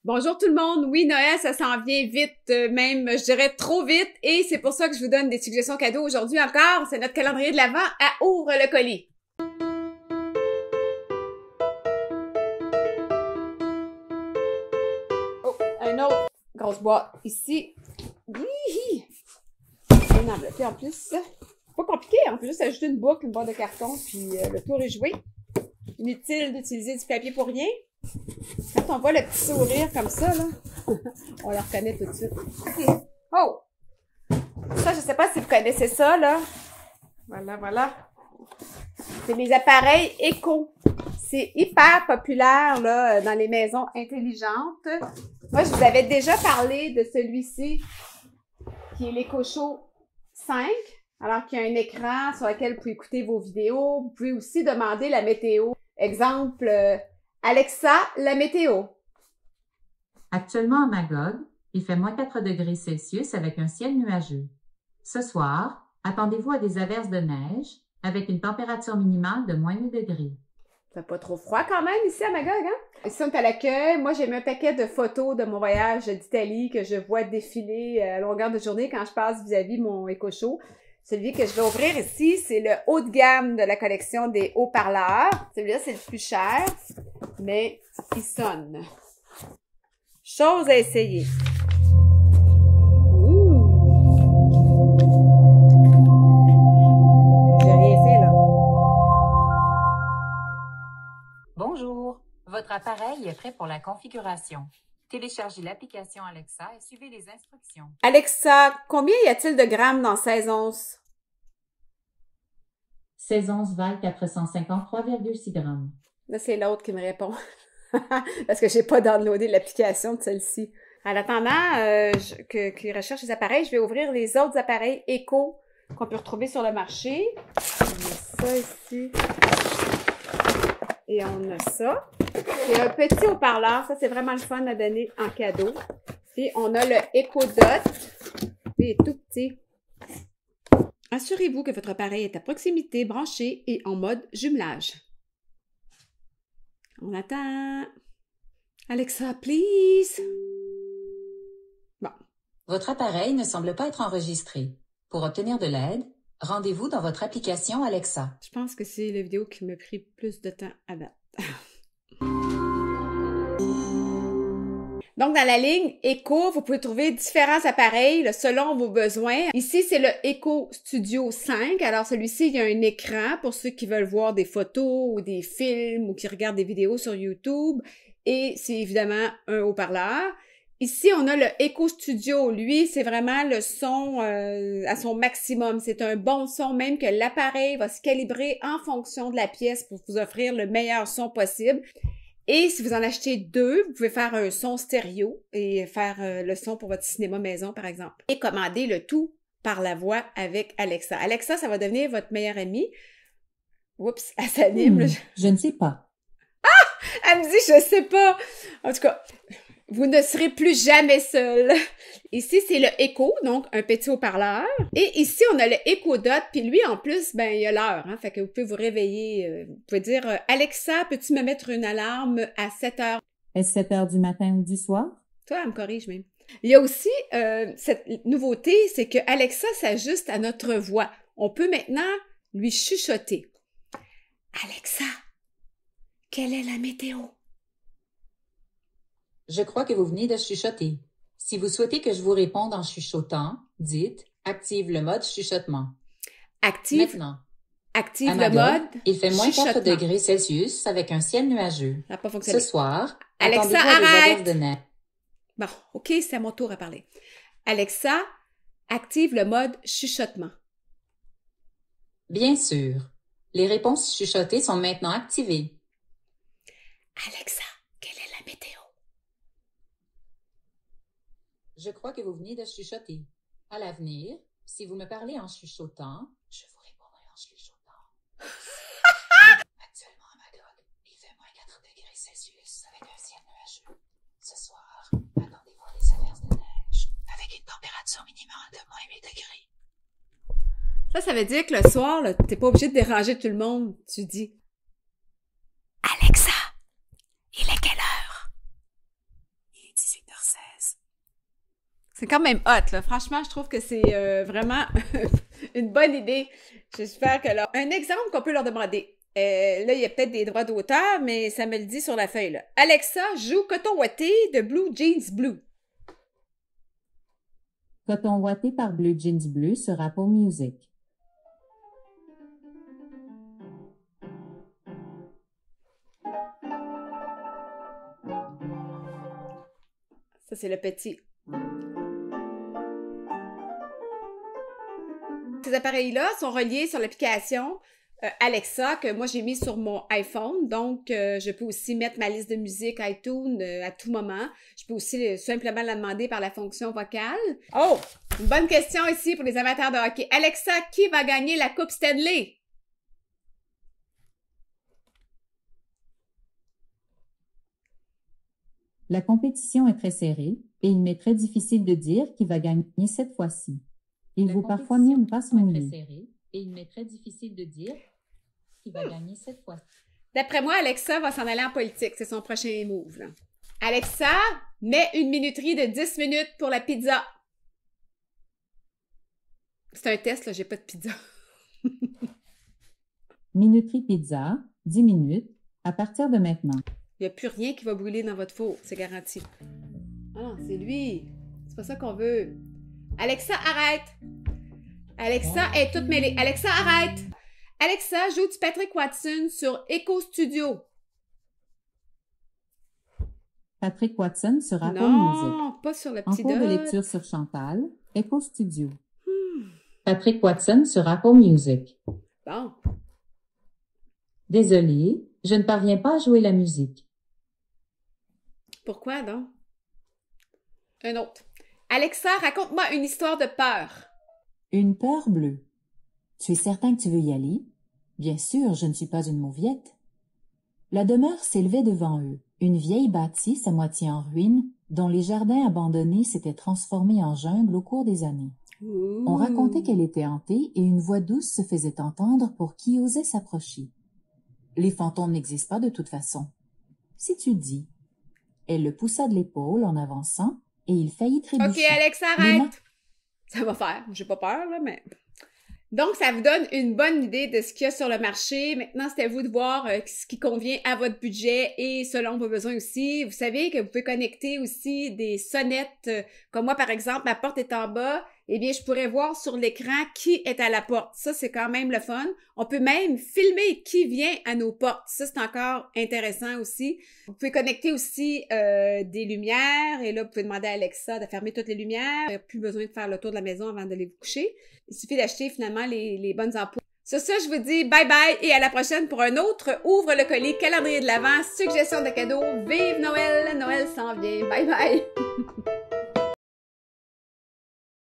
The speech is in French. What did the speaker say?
Bonjour tout le monde. Oui, Noël, ça s'en vient vite, même, je dirais trop vite, et c'est pour ça que je vous donne des suggestions cadeaux aujourd'hui encore. C'est notre calendrier de l'Avent à Ouvre le colis. Oh, un autre grosse boîte ici. Hihi! Bien enveloppé en plus. Pas compliqué, on peut juste ajouter une boucle, une boîte de carton, puis le tour est joué. Inutile d'utiliser du papier pour rien. Quand on voit le petit sourire comme ça, là, on le reconnaît tout de suite. Okay. Oh! Ça, je sais pas si vous connaissez ça, là. Voilà, voilà. C'est les appareils éco. C'est hyper populaire, là, dans les maisons intelligentes. Moi, je vous avais déjà parlé de celui-ci, qui est l'EcoShow 5. Alors qu'il y a un écran sur lequel vous pouvez écouter vos vidéos. Vous pouvez aussi demander la météo. Exemple, Alexa, la météo. Actuellement à Magog, il fait moins 4 degrés Celsius avec un ciel nuageux. Ce soir, attendez-vous à des averses de neige avec une température minimale de moins 8 degrés. Ça fait pas trop froid quand même ici à Magog, hein? Ici, on est à l'accueil. Moi, j'ai mis un paquet de photos de mon voyage d'Italie que je vois défiler à longueur de journée quand je passe vis-à-vis mon EcoShow. Celui que je vais ouvrir ici, c'est le haut de gamme de la collection des haut-parleurs. Celui-là, c'est le plus cher, mais il sonne. Chose à essayer. Ouh! J'ai rien fait, là. Bonjour, votre appareil est prêt pour la configuration. Téléchargez l'application Alexa et suivez les instructions. Alexa, combien y a-t-il de grammes dans 16 onces? 16 onces valent 453,6 grammes. Là, c'est l'autre qui me répond. Parce que j'ai pas downloadé l'application de celle-ci. En attendant qu'il recherche les appareils, je vais ouvrir les autres appareils éco qu'on peut retrouver sur le marché. On a ça ici. Et on a ça. C'est un petit haut-parleur. Ça, c'est vraiment le fun à donner en cadeau. Puis, on a le EcoDot. Il est tout petit. Assurez-vous que votre appareil est à proximité, branché et en mode jumelage. On attend. Alexa, please. Bon. Votre appareil ne semble pas être enregistré. Pour obtenir de l'aide, rendez-vous dans votre application Alexa. Je pense que c'est la vidéo qui m'a pris plus de temps à battre. Donc, dans la ligne Eco, vous pouvez trouver différents appareils là, selon vos besoins. Ici, c'est le Eco Studio 5. Alors, celui-ci, il y a un écran pour ceux qui veulent voir des photos ou des films ou qui regardent des vidéos sur YouTube. Et c'est évidemment un haut-parleur. Ici, on a le Eco Studio. Lui, c'est vraiment le son à son maximum. C'est un bon son, même que l'appareil va se calibrer en fonction de la pièce pour vous offrir le meilleur son possible. Et si vous en achetez deux, vous pouvez faire un son stéréo et faire le son pour votre cinéma maison, par exemple. Et commander le tout par la voix avec Alexa. Alexa, ça va devenir votre meilleure amie. Oups, elle s'anime. Je ne sais pas. Elle me dit, je sais pas. En tout cas, vous ne serez plus jamais seul. Ici, c'est le Echo, donc un petit haut-parleur. Et ici, on a le EcoDot, puis lui, en plus, ben, il y a l'heure, hein, fait que vous pouvez vous réveiller. Vous pouvez dire, Alexa, peux-tu me mettre une alarme à 7 heures? Est-ce 7 heures du matin ou du soir? Toi, elle me corrige même. Il y a aussi cette nouveauté, c'est que Alexa s'ajuste à notre voix. On peut maintenant lui chuchoter. Alexa, quelle est la météo? Je crois que vous venez de chuchoter. Si vous souhaitez que je vous réponde en chuchotant, dites « Active le mode chuchotement ». Maintenant, Active à le Magog, mode il fait moins 4 chuchotement. degrés Celsius avec un ciel nuageux. Ça n'a pas fonctionné. Ce soir, Alexa, attendez-vous à des arrête! averses de neige. Bon, OK, c'est à mon tour à parler. Alexa, active le mode chuchotement. Bien sûr. Les réponses chuchotées sont maintenant activées. Alexa, quelle est la météo? Je crois que vous venez de chuchoter. À l'avenir, si vous me parlez en chuchotant, je vous répondrai en chuchotant. Actuellement à Magog, il fait moins 4 degrés Celsius avec un ciel nuageux. Ce soir, attendez-vous à des averses de neige avec une température minimale de moins 8 degrés. Ça veut dire que le soir, là, t'es pas obligé de déranger tout le monde. Tu dis Alexa, il est quelle heure? 18h16. C'est quand même hot, là. Franchement, je trouve que c'est vraiment une bonne idée. J'espère que là... Un exemple qu'on peut leur demander. Là, il y a peut-être des droits d'auteur, mais ça me le dit sur la feuille, là. Alexa, joue Coton Ouaté de Blue Jeans Blue. Coton Ouaté par Blue Jeans Blue sur Apple Music. Ça, c'est le petit. Ces appareils-là sont reliés sur l'application Alexa que moi j'ai mis sur mon iPhone. Donc, je peux aussi mettre ma liste de musique iTunes à tout moment. Je peux aussi simplement la demander par la fonction vocale. Oh! Une bonne question ici pour les amateurs de hockey. Alexa, qui va gagner la Coupe Stanley? La compétition est très serrée et il m'est très difficile de dire qui va gagner cette fois-ci. Il vaut parfois mieux une passe mouillée. Et il m'est très difficile de dire qui va gagner cette fois-ci. D'après moi, Alexa va s'en aller en politique. C'est son prochain move, là. Alexa, mets une minuterie de 10 minutes pour la pizza. C'est un test, là, j'ai pas de pizza. Minuterie pizza, 10 minutes, à partir de maintenant. Il n'y a plus rien qui va brûler dans votre four, c'est garanti. Ah non, c'est lui. C'est pas ça qu'on veut. Alexa, arrête! Alexa est toute mêlée. Alexa, arrête! Alexa, joue du Patrick Watson sur Echo Studio. Patrick Watson sur Apple Music. Non, pas sur le En petit cours de dot. lecture sur Chantal, Echo Studio. Patrick Watson sur Apple Music. Bon. Désolé, je ne parviens pas à jouer la musique. Pourquoi donc? Un autre. Alexa, raconte-moi une histoire de peur. Une peur bleue. Tu es certain que tu veux y aller? Bien sûr, je ne suis pas une mauviette. La demeure s'élevait devant eux, une vieille bâtisse à moitié en ruine, dont les jardins abandonnés s'étaient transformés en jungle au cours des années. Ouh. On racontait qu'elle était hantée et une voix douce se faisait entendre pour qui osait s'approcher. Les fantômes n'existent pas de toute façon. Si tu dis. Elle le poussa de l'épaule en avançant et il faillit trébucher. OK, Alexa, arrête! Ça va faire. J'ai pas peur, là, mais... Donc, ça vous donne une bonne idée de ce qu'il y a sur le marché. Maintenant, c'est à vous de voir ce qui convient à votre budget et selon vos besoins aussi. Vous savez que vous pouvez connecter aussi des sonnettes. Comme moi, par exemple, ma porte est en bas. Eh bien, je pourrais voir sur l'écran qui est à la porte. Ça, c'est quand même le fun. On peut même filmer qui vient à nos portes. Ça, c'est encore intéressant aussi. Vous pouvez connecter aussi des lumières. Et là, vous pouvez demander à Alexa de fermer toutes les lumières. Il n'y a plus besoin de faire le tour de la maison avant d'aller vous coucher. Il suffit d'acheter finalement les bonnes ampoules. Sur ça, je vous dis bye bye et à la prochaine pour un autre Ouvre le colis, calendrier de l'Avent, suggestion de cadeaux. Vive Noël! Noël s'en vient. Bye bye!